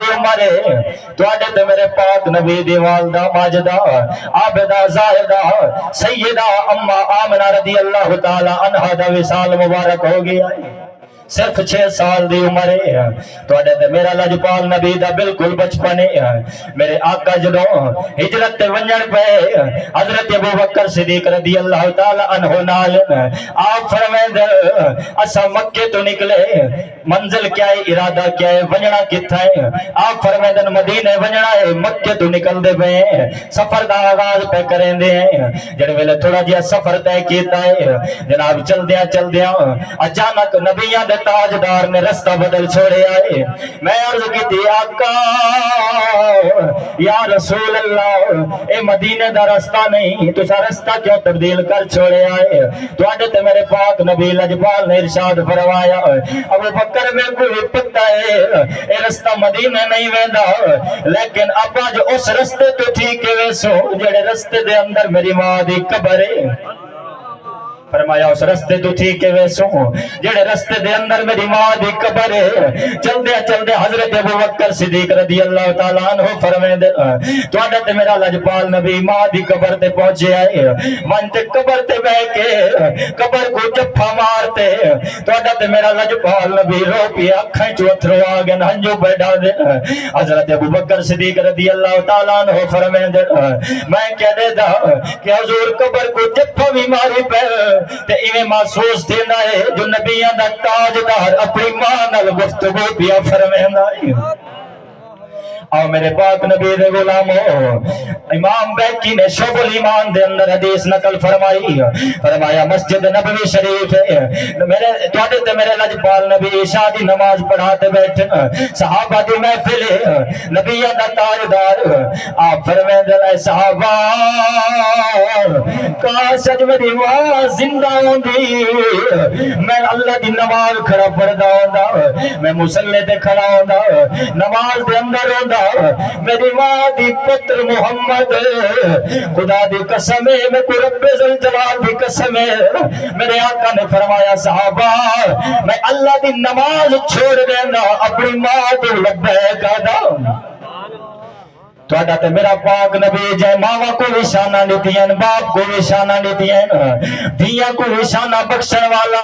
دی عمر تواڈے تے میرے پاک نبی دی والدہ ماجدہ عابدہ زاہدہ سیدہ اما آمنہ رضی اللہ تعالی عنہا دا وصال مبارک ہو گیا ہے صرف 6 سال دی عمر ہے تواڈے تے میرا لجپال نبی دا بالکل بچپن ہے میرے آقا جدوں ہجرت تے ونجن پے حضرت ابو بکر صدیق رضی اللہ تعالی عنہ نال آپ فرمائند اسا مکے تو نکلے منزل کیا ہے ارادہ کیا ہے ونجنا کتھا ہے آپ فرمائند مدینے ونجنا ہے مکے تو نکل دے پے سفر دا آغاز پہ کریندے ہیں جڑے ویلے تھوڑا جہا سفر طے کیتا ہے جناب چل دیاں اچانک نبیاں دے تاجدار نے رستہ بدل چھوڑے آئے میں عرض کی تھی آقا یا رسول اللہ اے مدینے دا رستہ نہیں تو سا رستہ کیوں تبدیل کر چھوڑے آئے تو آڈے تے میرے پاک نبی لجپال نے ارشاد فرمایا ابو بکر میں کوئی پتہ ہے اے رستہ مدینے نہیں ویندا لیکن اب آج اس رستے تو ٹھیک ہے ویسو جڑے رستے دے اندر میری ماں دی قبر ہے فرمایا اس رستے تو ٹھیک ہے ویسو جڑے رستے دے اندر میری ماں دی قبر ہے چل دے حضرت ابو بکر صدیق رضی اللہ تعالیٰ عنہ فرمائے تو آڈا تے میرا لجپال نبی ماں دی قبر تے پہنچے آئے من تے قبر تے بہ کے قبر کو چپھا مارتے تو آڈا تے میرا لجپال نبی رو پیا اکھیں چوتھرو آگن ہنجو بیٹھا دے حضرت ابو بکر صدیق رضی اللہ تعالیٰ عنہ فرمائے میں کہہ دے دا کہ حضور قبر کو چپھا بھی ماری پہ تے ایویں محسوس دینا ہے جو نبیاں دا تاجدار اپنی ماں نال گفتگو پیا فرمائندا ہے اور میرے پاک نبی دے غلامو امام بیکی نے شعب الایمان دے اندر حدیث نقل فرمایا مسجد نبوی شریف ہے میرے تواڈے تے میرے لجپال نبی عشاء دی نماز پڑھاتے بیٹھے صحابہ دی محفل نبیاں دا تاجدار آپ فرمائندے اے صحابہ کاش اج میری ماں زندہ ہوندی میں اللہ دی نماز کھڑا پڑھدا ہوندا میں مصلی تے کھڑا ہوندا نماز دے اندر ہوندا میری ماں دی پتر محمد خدا دی قسم ہے میں کو رب ذوالجلال دی قسم ہے میرے آقا نے فرمایا صحابہ میں اللہ دی نماز چھوڑ دینا اپنی ماں تو لبیک ادا تواڈا تے میرا پاک نبی جے ماواں کو نشانہ دیتی ہیں باپ کو نشانہ دیتی ہیں دھیاں کو نشانہ بخشن والا